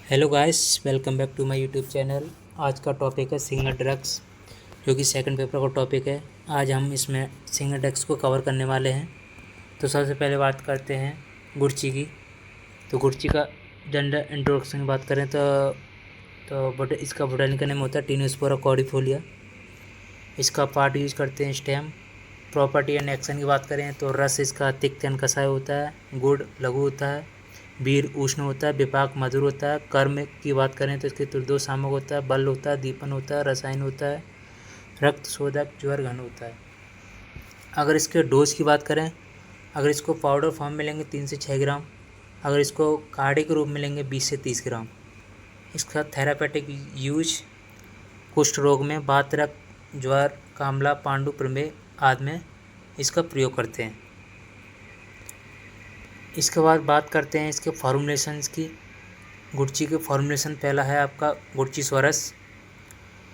Hello guys, welcome back to my YouTube channel. आज का topic है सिंगल ड्रग्स, जो कि सेकंड पेपर का टॉपिक है। आज हम इसमें सिंगल ड्रग्स को कवर करने वाले हैं। तो सबसे पहले बात करते हैं गुड़ची की। तो गुड़ची का जनरल इंट्रोडक्शन की बात करें तो इसका बोटानिकल नेम होता है टीनोस्पोरा कॉर्डिफोलिया। इसका पार्ट यूज करते हैं स्टेम। प्रॉपर्टी एंड एक्शन की बात करें तो रस इसका तिक्त एंड कसाय होता है, गुड़ लघु होता है, वीर उष्ण होता है, विपाक मधुर होता है। कर्म की बात करें तो इसके त्रिदोष सामक होता है, बल होता है, दीपन होता है, रसायन होता है, रक्त शोधक, ज्वर घन होता है। अगर इसके डोज की बात करें, अगर इसको पाउडर फॉर्म में लेंगे 3 से 6 ग्राम, अगर इसको काढ़े के रूप में लेंगे 20 से 30 ग्राम। इसका थेरापेटिक यूज कुष्ठ रोग में, वात, रक्त, ज्वर, कामला, पांडु, प्रमेह आदि में इसका प्रयोग करते हैं। इसके बाद बात करते हैं इसके फॉर्मुलेशंस की। गुड़ची के फॉर्मुलेशन पहला है आपका गुड़ची स्वरस।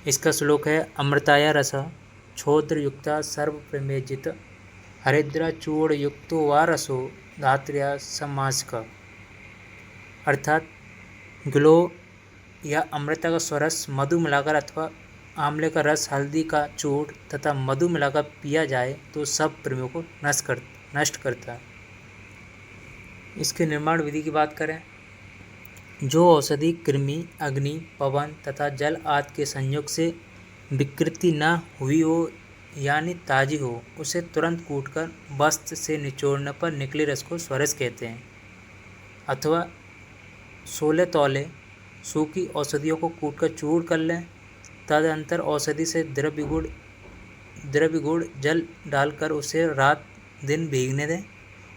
इसका श्लोक है अमृताया रस क्षोद्र युक्ता सर्व प्रमेजित हरिद्रा चूर्ण युक्तो वा रसो धात्र्या समासक। अर्थात ग्लो या अमृता का स्वरस मधु मिलाकर अथवा आंवले का रस, हल्दी का चूर्ण तथा मधु मिलाकर पिया जाए तो सब प्रेमियों को नष्ट करता है। इसके निर्माण विधि की बात करें, जो औषधि कृमि, अग्नि, पवन तथा जल आदि के संयोग से विकृति न हुई हो यानी ताजी हो, उसे तुरंत कूटकर वस्त्र से निचोड़ने पर निकले रस को स्वरस कहते हैं। अथवा 16 तौले सूखी औषधियों को कूटकर चूर्ण कर लें। तदनंतर औषधि से द्रव्य गुड़ जल डालकर उसे रात दिन भीगने दें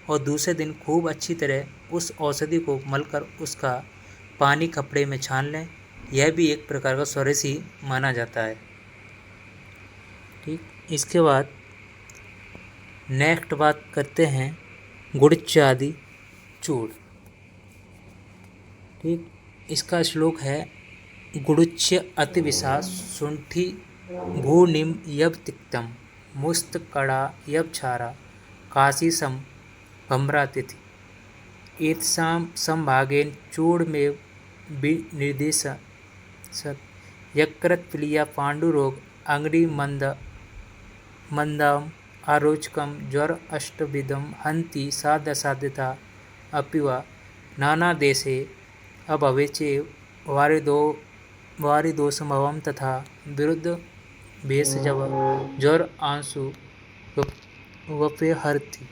और दूसरे दिन खूब अच्छी तरह उस औषधि को मलकर उसका पानी कपड़े में छान लें। यह भी एक प्रकार का स्वरस ही माना जाता है। ठीक, इसके बाद नेक्स्ट बात करते हैं गुड़च आदि चूर्ण। ठीक, इसका श्लोक है गुड़ुच्च अति विशास शुंठी भूनिम यब तिक्तम मुस्त कड़ा यब छारा काशी सम भम्रातिथि एतसाम संभागेन चूर्णमेव विनिर्देशत यकृत प्लिया पांडुरोग अंगड़ी मंदम आरोचकम ज्वर अष्टविधम हंति साध्यता अपिवा नाना देशे अभवेचे वारिदोषमवम तथा विरुद्ध भेषजव ज्वर आंसु वपेहर्ति।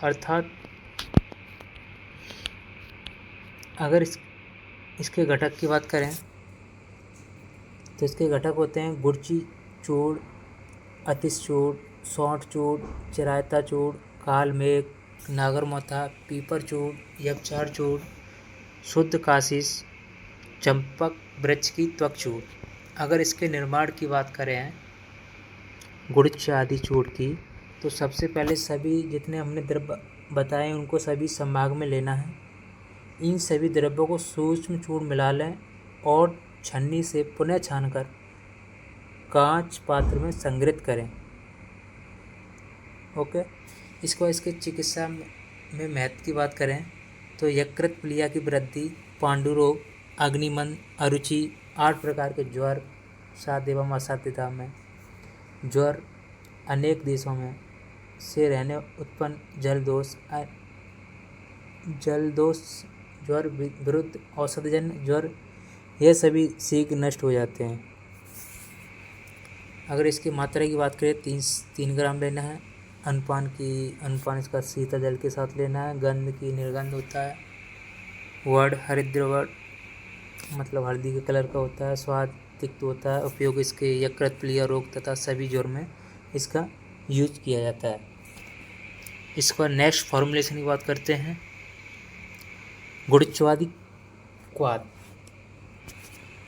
अर्थात अगर इसके घटक की बात करें तो इसके घटक होते हैं गुड़ची चूर्ण, अतिश चूर्ण, सौंठ चूर्ण, चिरायता चूर्ण, कालमेघ, नागरमोथा, पीपर चूर्ण, यक्षार चूर्ण, शुद्ध काशीस, चंपक वृक्ष की त्वक चूर्ण। अगर इसके निर्माण की बात करें गुड़च आदि चूर्ण की, तो सबसे पहले सभी जितने हमने द्रव्य बताए उनको सभी संभाग में लेना है। इन सभी द्रव्यों को सूक्ष्म चूर्ण मिला लें और छन्नी से पुनः छानकर कांच पात्र में संग्रहित करें। ओके, इसके चिकित्सा में महत्व की बात करें तो यकृत प्लिया की वृद्धि, पांडुरोग, अग्निमंद, अरुचि, 8 प्रकार के ज्वर, साध्य एवं असाध्यता में ज्वर, अनेक देशों में से रहने उत्पन्न जलदोष ज्वर, विरुद्ध औषधजन्य ज्वर, यह सभी शीघ्र नष्ट हो जाते हैं। अगर इसकी मात्रा की बात करें 3 ग्राम लेना है। अनुपान इसका शीतल जल के साथ लेना है। गंध की निर्गंध होता है। वर्ण हरिद्र वर्ण मतलब हल्दी के कलर का होता है। स्वाद तिक्त होता है। उपयोग इसके यकृत प्लिया रोग तथा सभी ज्वर में इसका यूज किया जाता है। इसका नेक्स्ट फॉर्मुलेशन की बात करते हैं गुड़चवादी क्वाद।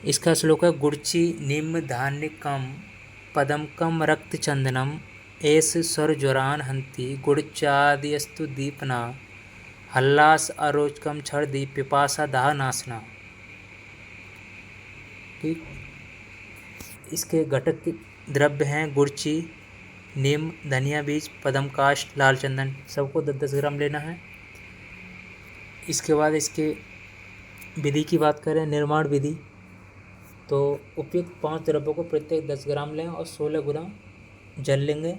इसका श्लोक है गुड़ची निम्न धान्य कम पदम कम रक्त चंदनम एस स्वर ज्वरान हंति गुड़चादियस्तु दीपना हल्लास अरोचकम छर्दी पिपासा दाह नाशना। ठीक, इसके घटक के द्रव्य हैं गुड़ची, नीम, धनिया बीज, पदम काष्ठ, लाल चंदन, सबको 10-10 ग्राम लेना है। इसके बाद इसके विधि की बात करें, निर्माण विधि, तो उपयुक्त 5 द्रव्यों को प्रत्येक 10 ग्राम लें और 16 ग्राम जल लेंगे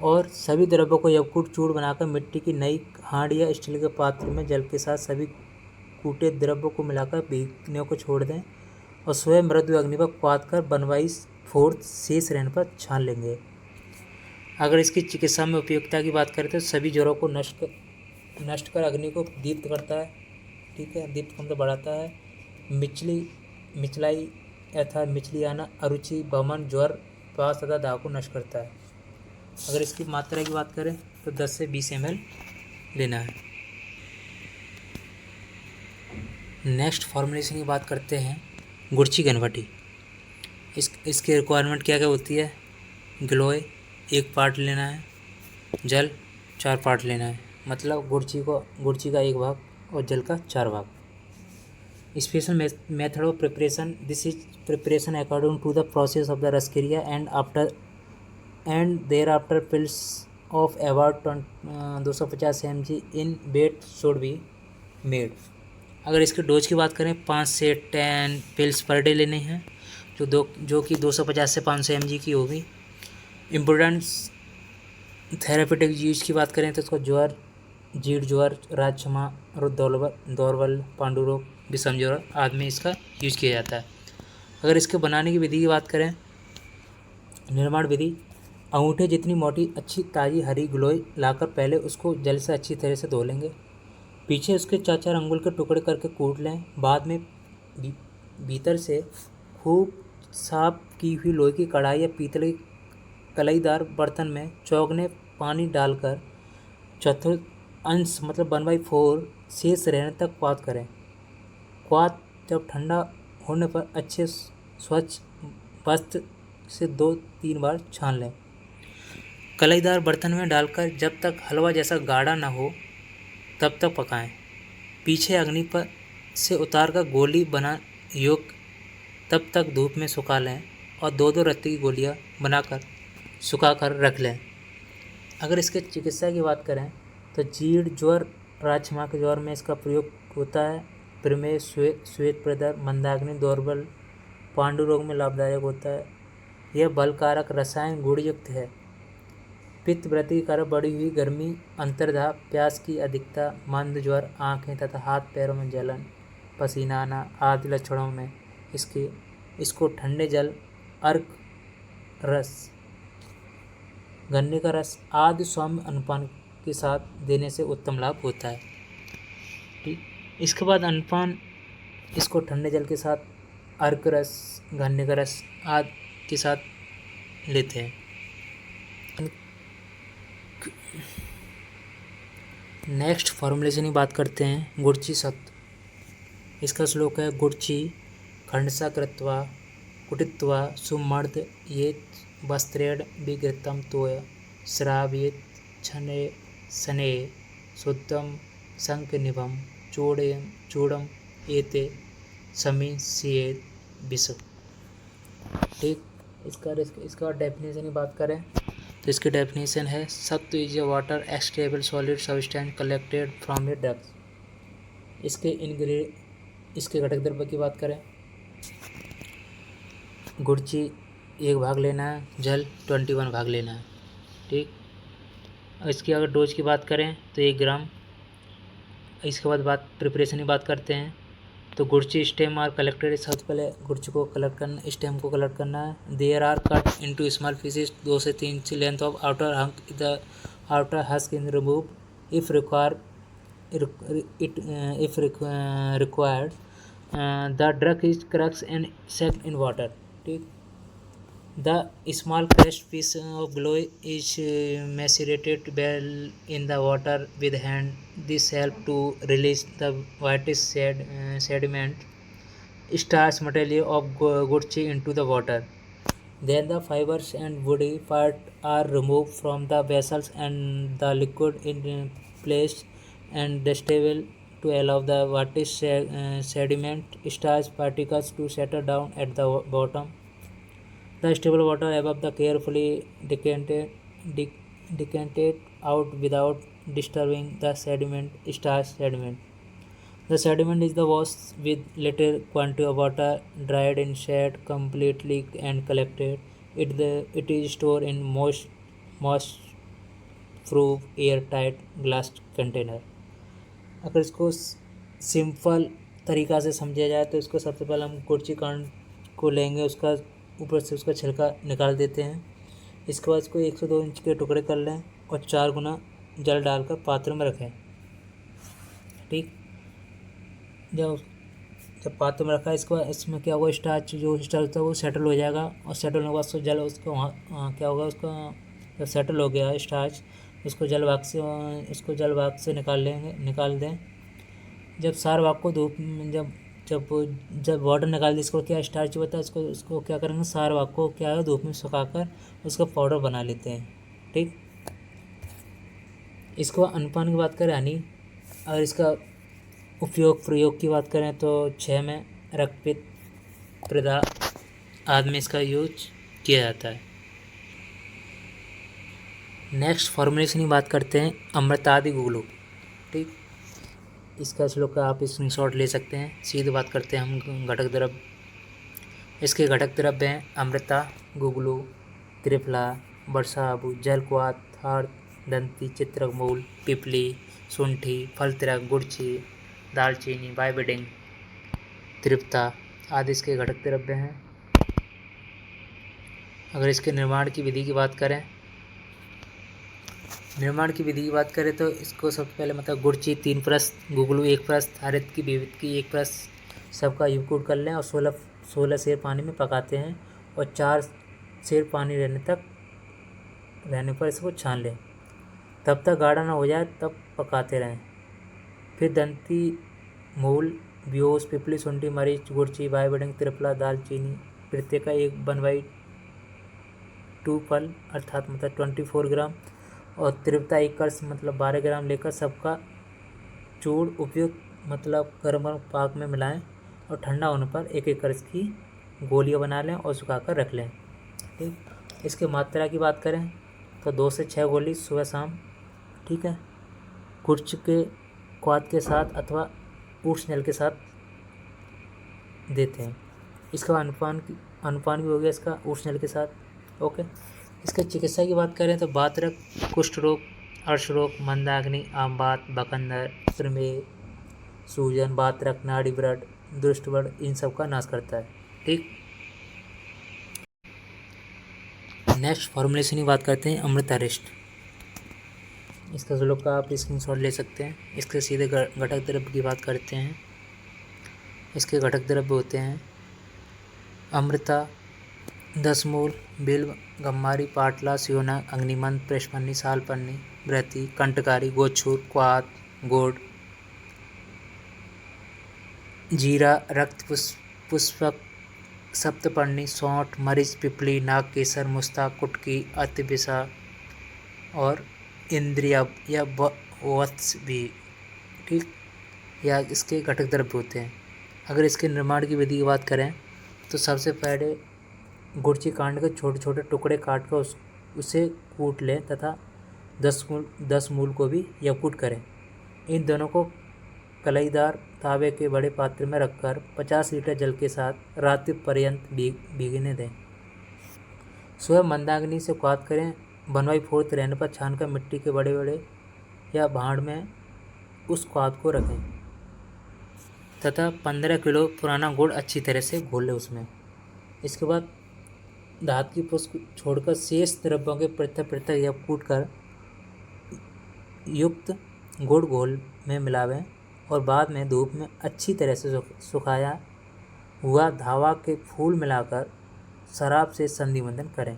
और सभी द्रव्यों को यवकूट चूर्ण बनाकर मिट्टी की नई हांड या स्टील के पात्र में जल के साथ सभी कूटे द्रव्यों को मिलाकर भीगने को छोड़ दें और स्वयं मृदु अग्नि पर क्वाथ कर 1/4 शेष रहने पर छान लेंगे। अगर इसकी चिकित्सा में उपयोगिता की बात करें तो सभी ज्वरों को नष्ट कर अग्नि को दीप्त करता है, ठीक है, दीप्त मतलब बढ़ाता है। मिचलाई अर्थात मिचली आना, अरुचि, बमन, ज्वर, पास तथा दाव को नष्ट करता है। अगर इसकी मात्रा की बात करें तो 10 से 20 ml लेना है। नेक्स्ट फॉर्मुलेशन की बात करते हैं, गुड़ची घनवटी। इसकी रिक्वायरमेंट क्या क्या होती है? गिलोय 1 पार्ट लेना है, जल 4 पार्ट लेना है, मतलब गुड़ची का 1 भाग और जल का 4 भाग। Special method of preparation, this is preparation according to the process of the रसक्रिया and thereafter pills of about 250 mg in weight should be made. अगर इसके डोज की बात करें 5 से 10 पिल्स पर डे लेने हैं, जो कि 250 से 500 mg की होगी। इम्पोर्टेंस थेरेपेटिक यूज की बात करें तो इसको ज्वर, जीर्ण ज्वर, राजछमा, दौर्बल, पांडुरोग, विषम ज्वर आदि में इसका यूज किया जाता है। अगर इसके बनाने की विधि की बात करें, निर्माण विधि, अंगूठे जितनी मोटी अच्छी ताज़ी हरी गिलोय लाकर पहले उसको जल से अच्छी तरह से धो लेंगे। पीछे उसके 4-4 अंगुल के टुकड़े करके कूट लें। बाद में भीतर से खूब साफ की हुई लोहे की कढ़ाई या पीतल की कलईदार बर्तन में चौगने पानी डालकर चतुर्थ अंश मतलब 1/4 शेष रहने तक क्वाथ करें। क्वाथ जब ठंडा होने पर अच्छे स्वच्छ वस्त्र से 2-3 बार छान लें। कलईदार बर्तन में डालकर जब तक हलवा जैसा गाढ़ा न हो तब तक पकाएं। पीछे अग्नि पर से उतारकर गोली बना योग तब तक धूप में सुखा लें और 2-2 रत्ती की गोलियां बनाकर सुखाकर रख लें। अगर इसके चिकित्सा की बात करें तो जीर्ण ज्वर, राजछमा के ज्वर में इसका प्रयोग होता है। प्रमेह, श्वेत प्रदर, मंदाग्नि, दौर्बल, पांडु रोग में लाभदायक होता है। यह बलकारक रसायन गुणयुक्त है। पित्त वृद्धि के कारण बढ़ी हुई गर्मी, अंतर्दाह, प्यास की अधिकता, मंद ज्वर, आँखें तथा हाथ पैरों में जलन, पसीना आना आदि लक्षणों में इसको ठंडे जल, अर्क रस, गन्ने का रस आदि सौम्य अन्नपान के साथ देने से उत्तम लाभ होता है। ठीक, इसके बाद अन्नपान इसको ठंडे जल के साथ अर्क रस, गन्ने का रस आदि के साथ लेते हैं। नेक्स्ट फॉर्मुलेशन की बात करते हैं, गुड़ची सत्व। इसका श्लोक है, गुड़ची खंडसा कृत्वा कुटित्वा सुमर्द येत वस्त्रेण विगृतं तोय श्रावयेत छने सने शुद्धम शंखनिभम चूड़म एते समीस्येत विष। ठीक, इसका डेफिनेशन की बात करें तो इसकी डेफिनेशन है, सत्व is a water stable solid substance collected from A drugs. इसके घटक द्रव्य की बात करें, गुड़ची 1 भाग लेना है, जल 21 भाग लेना है। ठीक, इसकी अगर डोज की बात करें तो 1 ग्राम। इसके बाद प्रिपरेशन की बात करते हैं तो गुड़ची स्टेम आर कलेक्टेड, सबसे पहले गुड़ची को कलेक्ट करना, स्टेम को कलेक्ट करना है। There are cut into small pieces, 2 से 3 इंच length of outer hunk, the outer husk in remove if required. The drug is crushed and soaked in water. ठीक, the small crushed piece of glow is macerated well in the water with hand. This help to release the whitish sediment starch material of gurchi into the water. Then the fibers and woody part are removed from the vessels and the liquid is placed and distilled to allow the whitish sediment starch particles to settle down at the bottom. The stable water above the carefully decanted out without disturbing the starch sediment. The sediment is the washed with little quantity of water, dried in shade completely and collected. It is stored in moist-proof air-tight glass container. अगर इसको simple तरीक़ा से समझा जाए तो इसको सबसे पहले हम गुड़ची कांड को लेंगे, उसका ऊपर से उसका छिलका निकाल देते हैं। इसके बाद इसको 1 से 2 इंच के टुकड़े कर लें और 4 गुना जल डालकर पात्र में रखें। ठीक, जब पात्र में रखा इसको, इसमें क्या होगा, स्टार्च जो स्टार्च होता है वो सेटल हो जाएगा और सेटल होने के बाद उसको जल उसको क्या होगा, उसका जब सेटल हो गया स्टार्च उसको जल भाग से निकाल दें। जब सार भाग को धूप जब वाटर निकाल दें, इसको क्या स्टार्च होता है, इसको क्या करेंगे, सार भाग को क्या है धूप में सुखाकर उसका पाउडर बना लेते हैं। ठीक, इसको अनुपान की बात करें यानी अगर इसका प्रयोग की बात करें तो 6 में रक्तपित्त प्रदा आदि में इसका यूज किया जाता है। नेक्स्ट फॉर्मुलेशन की बात करते हैं, अमृतादि गुगलू। ठीक, इसका श्लोक का आप स्क्रीनशॉट ले सकते हैं। सीधे बात करते हैं हम घटक द्रव्य। इसके घटक द्रव्य हैं अमृता, गुगलू, त्रिफला, वर्षाबु, जलक्वाथ, हार, दंती, चित्रक मूल, पिपली, शुंठी, फलतिरक, गुड़ची, दालचीनी, बाइबिडिंग, त्रिप्ता आदि इसके घटक द्रव्य हैं। अगर इसके निर्माण की विधि की बात करें तो इसको सबसे पहले मतलब गुड़ची 3 प्रस्त, गुगलू 1 प्रस्त, हरित की विविध की 1 प्रस्त सबका युगकूट कर लें और 16 सेर पानी में पकाते हैं और 4 सेर पानी रहने पर इसको छान लें। तब तक गाढ़ा ना हो जाए तब पकाते रहें। फिर दंती, मूल, ब्योस, पिपली, शुंठी, मरीच, गुड़ची, बाइबिडिंग, त्रिफला, दालचीनी प्रत्येक का 1/2 फल अर्थात मतलब 24 ग्राम और त्रिप्ता 1 कर्स मतलब 12 ग्राम लेकर सबका चूर्ण उपयुक्त मतलब गर्म पाक में मिलाएं और ठंडा होने पर 1 कर्स की गोलियां बना लें और सुखाकर रख लें। ठीक, इसके मात्रा की बात करें तो 2 से 6 गोली सुबह शाम। ठीक है, गुड़च के क्वाथ के साथ अथवा उष्ण जल के साथ देते हैं। इसका अनुपान भी हो गया इसका उष्ण जल के साथ। ओके, इसके चिकित्सा की बात करें तो बातरक, कुष्ठ रोग, अर्श रोग, मंदाग्नि, आमबात, बकंदर, प्रमेह, सूजन, बातरक, नाड़ी व्रण, दुष्ट व्रण इन सब का नाश करता है। ठीक, नेक्स्ट फॉर्मुलेशन की बात करते हैं अमृतारिष्ट। इसका श्लोक का आप स्क्रीनशॉट ले सकते हैं। इसके सीधे घटक द्रव्य की बात करते हैं। इसके घटक द्रव्य होते हैं अमृता 10 मूल, बिल्व, गम्मारी, पाटला, सियोना, अग्निमंत, प्रेषपन्नी, सालपन्नी, ब्रति, कंटकारी, गोछूर, क्वाथ, गोड, जीरा, रक्त पुष्पक, सप्तपर्णी, सौंठ, मरीच, पिपली, नागकेसर, मुस्ताक, कुटकी, अतिबिसा और इंद्रिया या वत्स भी। ठीक, या इसके घटक द्रव्य होते हैं। अगर इसके निर्माण की विधि की बात करें तो सबसे पहले गुड़ची कांड के छोटे छोटे टुकड़े काट कर उसे कूट लें तथा 10 मूल को भी यवकूट करें। इन दोनों को कलईदार तावे के बड़े पात्र में रखकर 50 लीटर जल के साथ रात्रि पर्यंत भीगने दें। सुबह मंदाग्नि से क्वाथ करें। बनवाई फोड़ते रहने पर छानकर मिट्टी के बड़े या भांड में उस क्वाथ को रखें तथा 15 किलो पुराना गुड़ अच्छी तरह से घोल लें उसमें। इसके बाद धात की पुष्प छोड़कर शेष द्रव्यों के पृथक यवकूट कर युक्त गुड़ घोल में मिलावें और बाद में धूप में अच्छी तरह से सुखाया हुआ धावा के फूल मिलाकर शराब से संधि बंधन करें।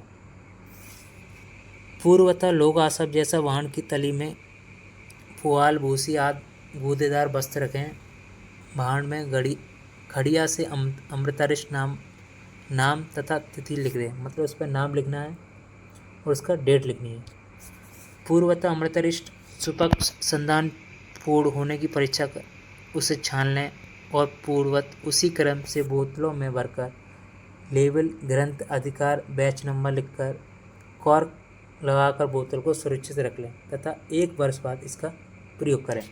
पूर्वतः लोग आसप जैसा वाहन की तली में पुआल, भूसी आदि गूदेदार वस्त्र रखें। भांड में घड़िया से अमृतारिष्ट नाम तथा तिथि लिख दें, मतलब उस पर नाम लिखना है और उसका डेट लिखनी है। पूर्वतः अमृतारिष्ट सुपक्ष संधान पूर्ण होने की परीक्षा कर उसे छान लें और पूर्वत उसी क्रम से बोतलों में भरकर लेबल, ग्रंथ, अधिकार, बैच नंबर लिखकर कॉर्क लगाकर बोतल को सुरक्षित रख लें तथा 1 वर्ष बाद इसका प्रयोग करें।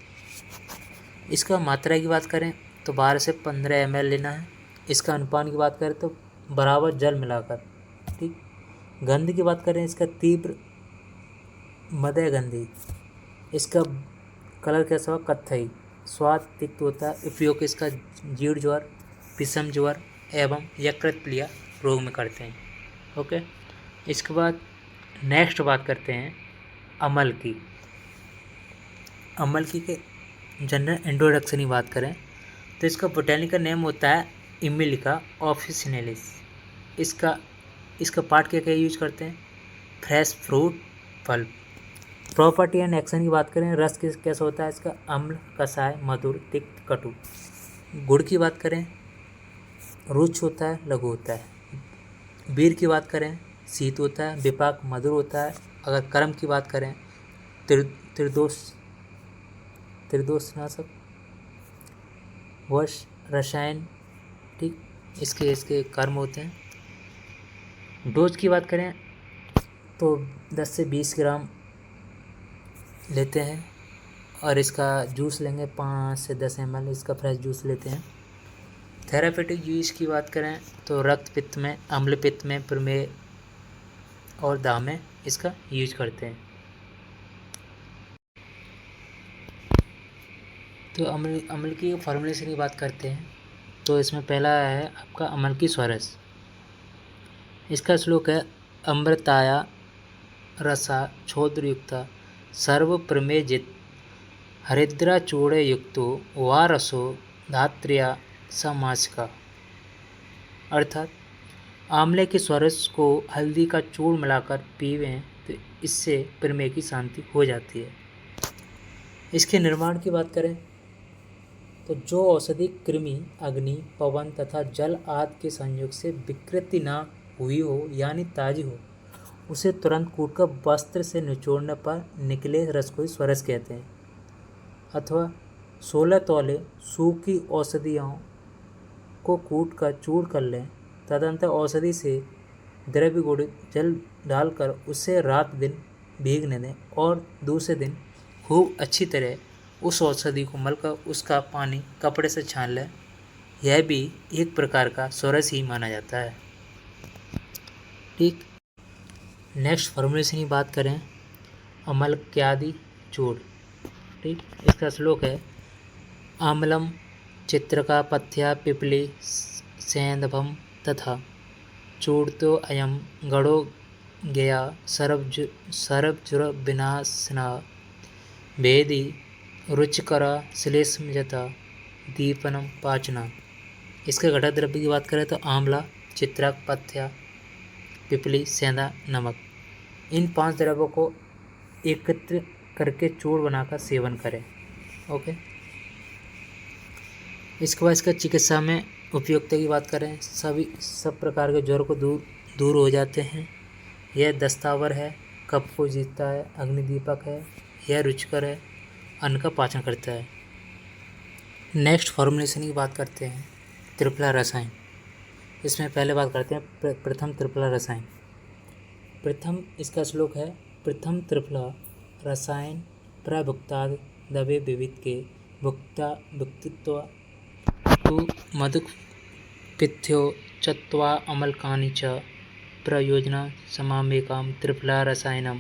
इसका मात्रा की बात करें तो 12 से 15 ml लेना है। इसका अनुपान की बात करें तो बराबर जल मिलाकर। ठीक। गंध की बात करें, इसका तीव्र मदय गंधी। इसका कलर कैसा होगा? कत्थई। स्वाद तिक्त होता है। उपयोग इसका जीर्ण ज्वर, विषम ज्वर एवं यकृत प्लीहा रोग में करते हैं। ओके। इसके बाद नेक्स्ट बात करते हैं अमल की। अमल की के जनरल इंट्रोडक्शन की बात करें तो इसका बोटेनिकल नेम होता है इमिलिका ऑफिसिनेलिस। इसका पार्ट क्या क्या यूज करते हैं? Fresh fruit, pulp. Property and action की बात करें, रस कैसा होता है इसका? अम्ल, कषाय, मधुर, तिक्त, कटु। गुड़ की बात करें, रुच होता है, लघु होता है। वीर की बात करें, शीत होता है। विपाक, मधुर होता है। अगर कर्म की बात करें, त्रिदोषनाशक, वश, रसायन। ठीक। इसके कर्म होते हैं। डोज की बात करें तो 10 से 20 ग्राम लेते हैं। और इसका जूस लेंगे 5 से 10 ml, इसका फ्रेश जूस लेते हैं। थेरापेटिक यूज की बात करें तो रक्त पित्त में, अम्ल पित्त में, प्रमेह और दाह में इसका यूज करते हैं। तो अम्ल की फॉर्मुलेशन की बात करते हैं तो इसमें पहला है आपका अम्ल की स्वरस। इसका श्लोक है अमृताया रसा छोद्रयुक्ता सर्व प्रमेजित हरिद्रा चूड़े युक्तो वा रसो धात्र्या समासिका। अर्थात आंवले के स्वरस को हल्दी का चूर्ण मिलाकर पीवें तो इससे प्रमेह की शांति हो जाती है। इसके निर्माण की बात करें तो जो औषधि कृमि, अग्नि, पवन तथा जल आदि के संयोग से विकृति न हुई हो यानी ताजी हो, उसे तुरंत कूटकर वस्त्र से निचोड़ने पर निकले रस को ही स्वरस कहते हैं। अथवा 16 तौले सूखी औषधियों को कूट कर चूर कर लें। तदंतर औषधि से द्रव्य गुड़ जल डालकर उसे रात दिन भीगने दें और दूसरे दिन खूब अच्छी तरह उस औषधि को मलकर उसका पानी कपड़े से छान लें। यह भी एक प्रकार का स्वरस ही माना जाता है। ठीक। नेक्स्ट फॉर्मुलेशन की बात करें अमलक्यादि चूर्ण। ठीक। इसका श्लोक है आमलम चित्रका पथ्या पिपली सेंधभम तथा चूड़तो अयम गणो गया सरबजुर विनाशना भेदी रुचिकरा श्लेष्मजता दीपनम पाचना। इसके घटक द्रव्य की बात करें तो आंवला, चित्रक, पथ्या, पिपली, सेंधा, नमक। इन 5 द्रव्यों को एकत्र करके चूर्ण बनाकर सेवन करें। ओके। इसके बाद इसका चिकित्सा में उपयोगिता की बात करें, सब प्रकार के ज्वर को दूर हो जाते हैं। यह दस्तावर है, कफ को जीतता है, अग्निदीपक है, यह रुचिकर है, अन्न का पाचन करता है। नेक्स्ट फॉर्मुलेशन की बात करते हैं त्रिफला रसायन। इसमें पहले बात करते हैं प्रथम त्रिफला रसायन। प्रथम इसका श्लोक है प्रथम त्रिफला रसायन प्रभुक्ताद दबे विविध के भुक्तित्व तु मधुक पिथ्यो चत्वा अमलकानि च प्रयोजना समामेकां त्रिफला रसायनम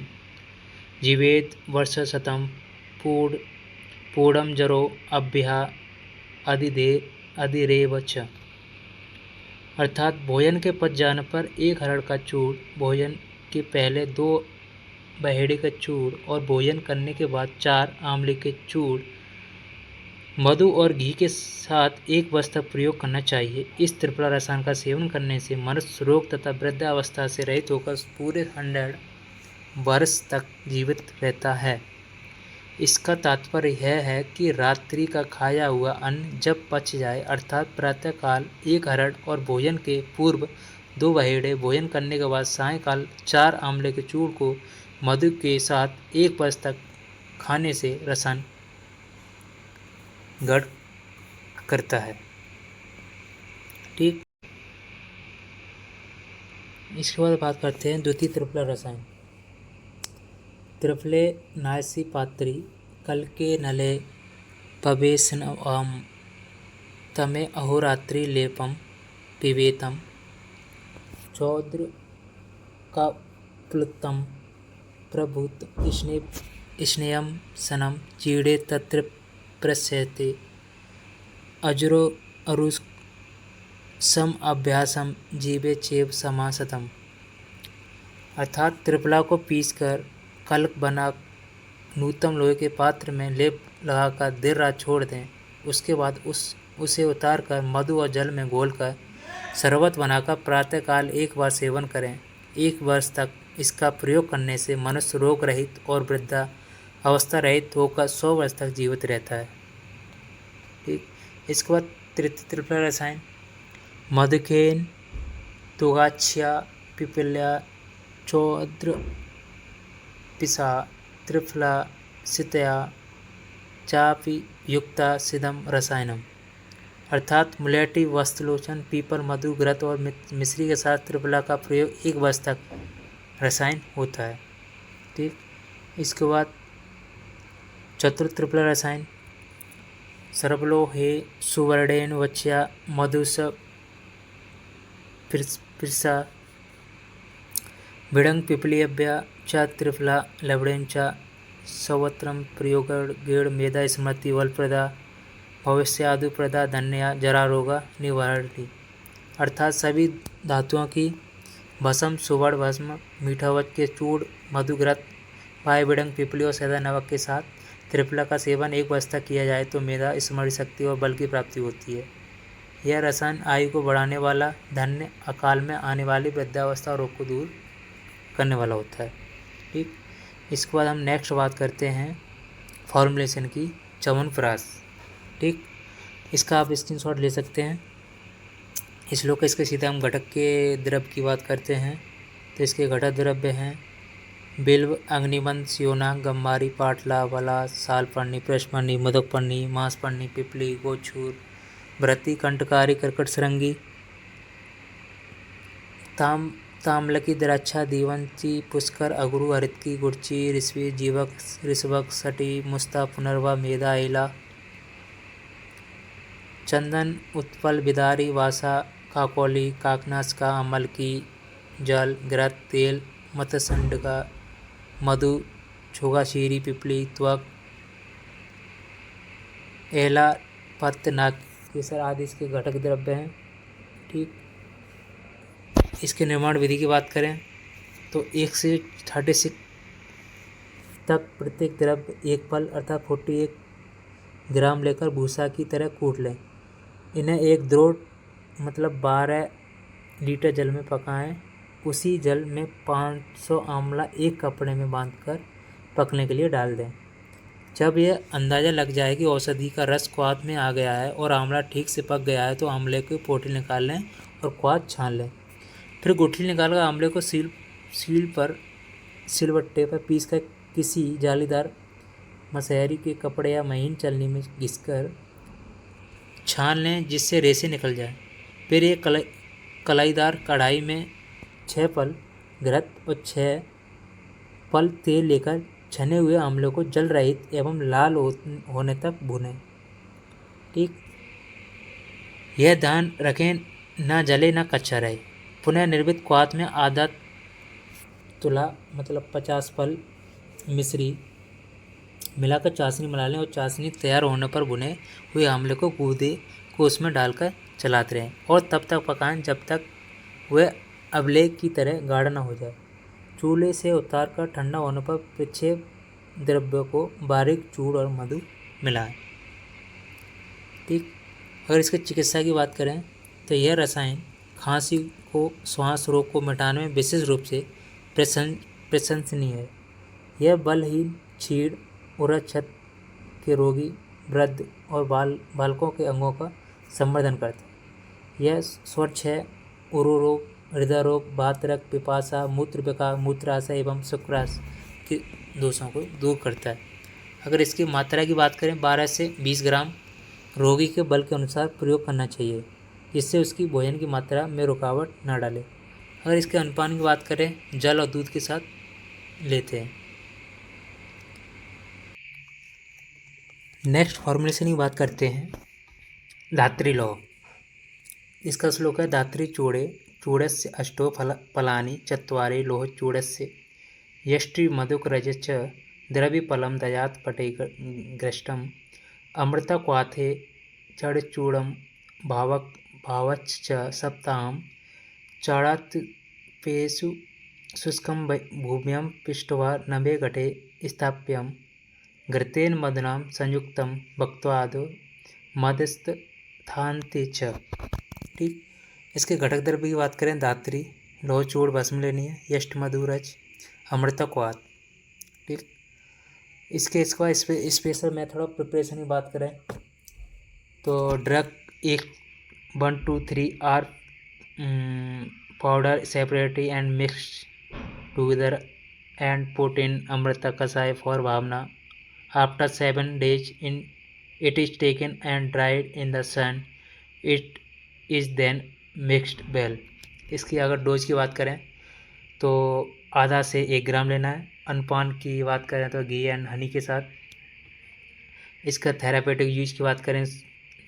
जीवेद वर्षशतम पूर्णम जरो अभ्या अधिरेव च। अर्थात भोजन के पच जाने पर 1 हरड़ का चूर्ण, भोजन के पहले 2 बहेड़े का चूर्ण और भोजन करने के बाद 4 आंवले के चूर्ण मधु और घी के साथ 1 वर्ष तक प्रयोग करना चाहिए। इस त्रिफला रसायन का सेवन करने से मनुष्य रोग तथा वृद्धावस्था से रहित होकर पूरे 100 वर्ष तक जीवित रहता है। इसका तात्पर्य यह है कि रात्रि का खाया हुआ अन्न जब पच जाए अर्थात प्रातःकाल 1 हरड़ और भोजन के पूर्व 2 बहेड़े, भोजन करने के बाद सायंकाल 4 आंवले के चूर्ण को मधु के साथ 1 वर्ष तक खाने से रसन गढ़ करता है। ठीक। इसके बाद बात करते हैं द्वितीय त्रिफला रसायन। त्रिफले नायसी पात्री कल के नले पवेशनवाम तमे अहोरात्रि लेपम पिबेतम चौद्र का प्लुतम प्रभुत स्नेयम सनम चीड़े तत्र प्रस्यते अजरो अरुष सम अभ्यासम जीवे चेव समासतम। अर्थात त्रिफला को पीसकर कल्क बना नूतन लोहे के पात्र में लेप लगाकर देर रात छोड़ दें। उसके बाद उसे उतारकर मधु और जल में घोलकर शरबत बनाकर प्रातःकाल एक बार सेवन करें। 1 वर्ष तक इसका प्रयोग करने से मनुष्य रोग रहित और वृद्धा अवस्था रहित होकर 100 वर्ष तक जीवित रहता है। ठीक, इसके बाद तृतीय त्रिफला रसायन मधुकेन तुगाच्छ्या पिपल्या चौद्र पिसा त्रिफला सितया चापि युक्ता सिदम रसायनम। अर्थात मुलेठी वस्त्रलोचन पीपल मधु घृत और मिश्री के साथ त्रिफला का प्रयोग 1 वर्ष तक रसायन होता है। ठीक, इसके बाद चतुर्थ त्रिफला रसायन सर्वलो हे सुवर्णेन वच्या मधुस पिरसा भिडंग पिपलीभ्या च त्रिफला लवणेन च सवत्रम प्रयोगेण मेधा स्मृति बलप्रदा भविष्यादुप्रदा धन्या जरा रोगा निवारणी। अर्थात सभी धातुओं की भस्म सुवर्ण भस्म मीठावत के चूर्ण मधुघृत पाए बिडंग पिपली और सदा नमक के साथ त्रिफला का सेवन 1 वर्ष तक किया जाए तो मेधा स्मरण शक्ति और बल की प्राप्ति होती है। यह रसायन आयु को बढ़ाने वाला धन्य अकाल में आने वाली वृद्धावस्था और रोग को दूर करने वाला होता है। ठीक, इसके बाद हम नेक्स्ट बात करते हैं फॉर्मुलेशन की च्यवनप्राश। ठीक, इसका आप स्क्रीनशॉट ले सकते हैं। इस श्लोक इसके सीधे हम घटक के द्रव्य की बात करते हैं तो इसके घटक द्रव्य हैं बिल्व अग्निमंद सियोना गम्मारी पाटला वला सालपर्णी प्रश्मणी मदकपर्णी मांसपर्णी पिपली गोछूर भृति कंटकारी कर्कट सरंगी ताम्लकी द्राक्षा दीवंती पुष्कर अगुरु हरितकी गुड़ची ऋषि जीवक ऋषभक सटी मुस्ता पुनर्वा मेधा इला चंदन उत्पल बिदारी वासा काकोली काकनास का अमल की जल घृत तेल मतसंड का मधु छुगा शीरी पिपली त्वक एला पत्त नाक केसर आदि इसके घटक द्रव्य हैं। ठीक, इसके निर्माण विधि की बात करें तो 1 से 36 तक प्रत्येक द्रव्य 1 फल अर्थात 48 ग्राम लेकर भूसा की तरह कूट लें। इन्हें एक द्रोण मतलब 12 लीटर जल में पकाएं। उसी जल में 500 आंवला एक कपड़े में बांधकर पकने के लिए डाल दें। जब यह अंदाज़ा लग जाए कि औषधि का रस क्वाथ में आ गया है और आंवला ठीक से पक गया है तो आंवले की पोटली निकाल लें और क्वाथ छान लें। फिर गुठली निकालकर आंवले को सिलबट्टे पर पीसकर किसी जालीदार मसहरी के कपड़े या महीन चलनी में घिसकर छान लें जिससे रेसे निकल जाए। फिर एक कलाईदार कढ़ाई में 6 फल घृत और 6 फल तेल लेकर छने हुए आंवले को जल रहित एवं लाल होने तक भूनें। ठीक, यह ध्यान रखें न जले न कच्चा रहे। पुनः निर्मित क्वाथ में आधा तुला मतलब 50 फल मिश्री मिलाकर चाशनी मिला लें और चाशनी तैयार होने पर भुने हुए आंवले को गूदे को उसमें डालकर चलाते रहें और तब तक पकाएं जब तक वह अवलेख की तरह गाढ़ा न हो जाए। चूल्हे से उतारकर ठंडा होने पर पीछे द्रव्यों को बारीक चूड़ और मधु मिलाएं। ठीक, अगर इसके चिकित्सा की बात करें तो यह रसायन खांसी को श्वास रोग को मिटाने में विशेष रूप से प्रशंसनीय है। यह बलहीन छीड़ उरछत के रोगी वृद्ध और बालकों के अंगों का संवर्धन करता है। यह स्वच्छय उरु रोग हृदय रोग वातरक पिपासा मूत्र विकार मूत्राशय एवं शुक्राशय के दोषों को दूर करता है। अगर इसकी मात्रा की बात करें 12 से 20 ग्राम रोगी के बल के अनुसार प्रयोग करना चाहिए जिससे उसकी भोजन की मात्रा में रुकावट न डाले। अगर इसके अनुपान की बात करें जल और दूध के साथ लेते हैं। नेक्स्ट फॉर्मुलेशन की बात करते हैं धात्री लौह। इसका श्लोक है धात्री चूड़े चूड़स्य अष्टो फलानि चत्वारि लोह चूड़स्य यष्टि मधुक रज च द्रविफलं दयात् पटे ग्रष्टम अमृता क्वाथे चढ़चूड़म भावच्च सप्ताहम चाणात्पेषु शुष्कं भूम्यां पिष्ट्वा नभे घटे स्थाप्यं घृतेन मधुना संयुक्तं भक्त्वादो मदस्थान्ति च। ठीक, इसके घटक द्रव्य की बात करें धात्री लोह चूड़ भस्म लेनी है, यष्ट मधुरज अमृता क्वाथ। ठीक, इसका स्पेशल मेथड ऑफ प्रिपरेशन की बात करें तो drug 1 2 3 are powder separately and mix together and put in Amrita कसाय फॉर भावना after 7 days it is taken and dried in the sun. It is then mixed well. इसकी अगर डोज की बात करें तो आधा से 1 ग्राम लेना है। अनुपान की बात करें तो घी एंड हनी के साथ। इसका थेरापेटिक यूज की बात करें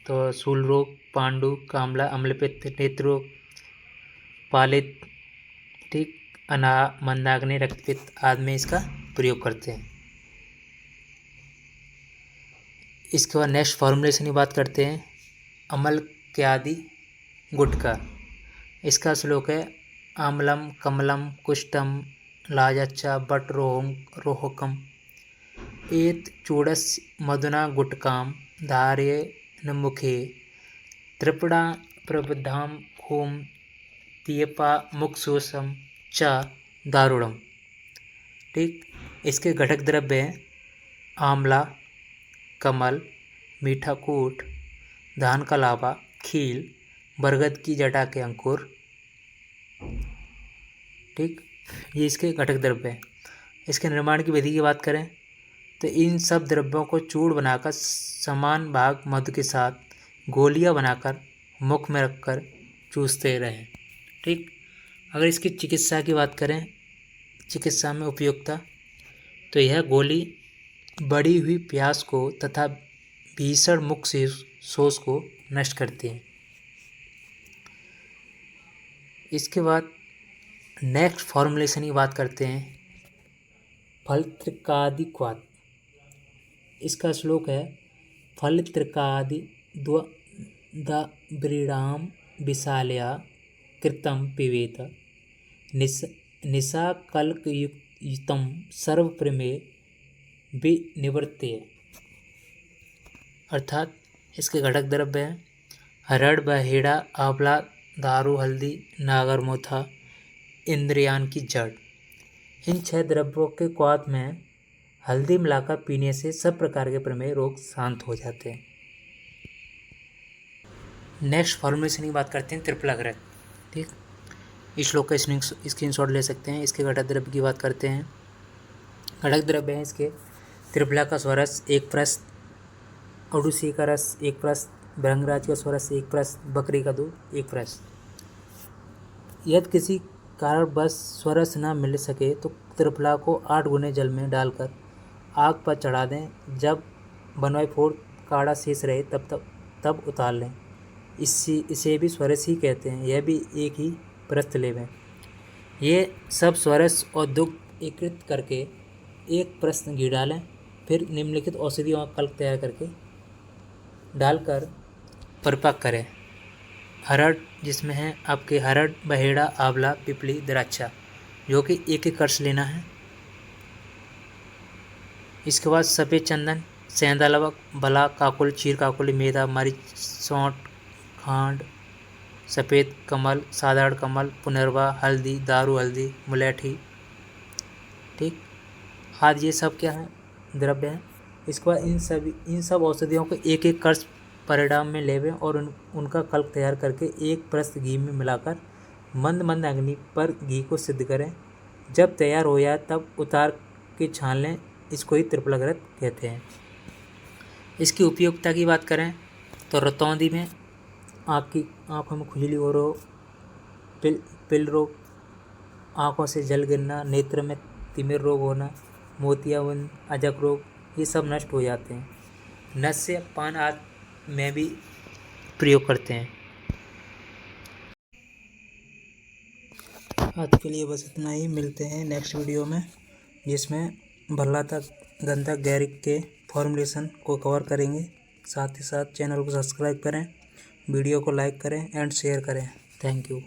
तो शूल रोग, पांडु, कामला, अम्लपित्त, नेत्र रोग, पालित, ठीक, मंदाग्नि, रक्तपित्त आदि में इसका प्रयोग करते हैं। इसके बाद नेक्स्ट फॉर्मुलेशन की बात करते हैं अमलक्यादि गुटका। इसका श्लोक है आम्लम कमलम कुष्ठम लाजच्चा बट रोहकम एत चूड़स्य मधुना गुटकाम धारयेन मुखे त्रिपणा प्रबुद्धाम होम तीयपा मुक्षोषम च दारुणम। ठीक, इसके घटक द्रव्य हैं आंवला, कमल, मीठा कूट, धान का लावा, खील, बरगद की जटा के अंकुर। ठीक, ये इसके घटक द्रव्य हैं। इसके निर्माण की विधि की बात करें तो इन सब द्रव्यों को चूड़ बनाकर समान भाग मधु के साथ गोलियां बनाकर मुख में रखकर चूसते रहें। ठीक, अगर इसकी चिकित्सा की बात करें, चिकित्सा में उपयोगिता, तो यह गोली बढ़ी हुई प्यास को तथा भीषण मुख से शोष को नष्ट करती है। इसके बाद नेक्स्ट फॉर्मुलेशन की बात करते हैं फलत्रिकादिक्वाथ। इसका श्लोक है फलत्रिकादि द्वब्रीडाम विशालया कृतं पिबेत निशाकल्कयुक्तं सर्वप्रमे विनिवर्त्य। अर्थात इसके घटक द्रव्य हैं हरड़, बहेड़ा, आंवला, दारू, हल्दी, नागरमोथा, इंद्रियान की जड़। इन 6 द्रव्यों के क्वाथ में हल्दी मिलाकर पीने से सब प्रकार के प्रमेह रोग शांत हो जाते हैं। नेक्स्ट फॉर्मुलेशन की बात करते हैं त्रिफला घृत। ठीक, इस श्लोक का स्क्रीनशॉट ले सकते हैं। इसके घटक द्रव्य की बात करते हैं। घटक द्रव्य हैं इसके त्रिफला का स्वरस 1 प्रस्त, अड़ूसी का रस 1 प्रस्त, भृंगराज का स्वरस 1 प्रस्त, बकरी का दूध 1 प्रस्त। यदि किसी कारणवश स्वरस न मिल सके तो त्रिफला को 8 गुने जल में डालकर आग पर चढ़ा दें। जब 1/4 काढ़ा शेष रहे तब उतार लें। इसे भी स्वरस ही कहते हैं। यह भी एक ही प्रस्त लेव है। ये सब स्वरस और दुग्ध एकत्रित करके 1 प्रस्त घी डालें। फिर निम्नलिखित औषधियों का कल्प तैयार करके डालकर परिपाक करें। हरड़, जिसमें है आपके हरड़, बहेड़ा, आंवला, पिपली, द्राक्षा, जो कि 1 कर्ष लेना है। इसके बाद सफ़ेद चंदन, सेंधा लवक, बला, काकुल, चीर काकुली, मेधा, मरीच, सौंठ, खांड, सफ़ेद कमल, साधारण कमल, पुनर्वा, हल्दी, दारू हल्दी, मुलैठी। ठीक, आज ये सब क्या है द्रव्य हैं। इसके बाद इन सब औषधियों को 1 कर्ष परिणाम में लेवें और उनका कल्प तैयार करके 1 प्रस्त घी में मिलाकर मंद अग्नि पर घी को सिद्ध करें। जब तैयार हो जाए तब उतार के छान लें। इसको ही त्रिफला घृत कहते हैं। इसकी उपयोगिता की बात करें तो रतौंधी में आपकी आँखों में खुजली हो रोग, पिल रोग, आँखों से जल गिरना, नेत्र में तिमिर रोग होना, मोतियाबिंद, अजक रोग, ये सब नष्ट हो जाते हैं। नस्य पान आदि में भी प्रयोग करते हैं। आज के लिए बस इतना ही, मिलते हैं नेक्स्ट वीडियो में जिसमें भल्लाता गंधक गैरिक के फॉर्मूलेशन को कवर करेंगे। साथ ही साथ चैनल को सब्सक्राइब करें, वीडियो को लाइक करें एंड शेयर करें। Thank you.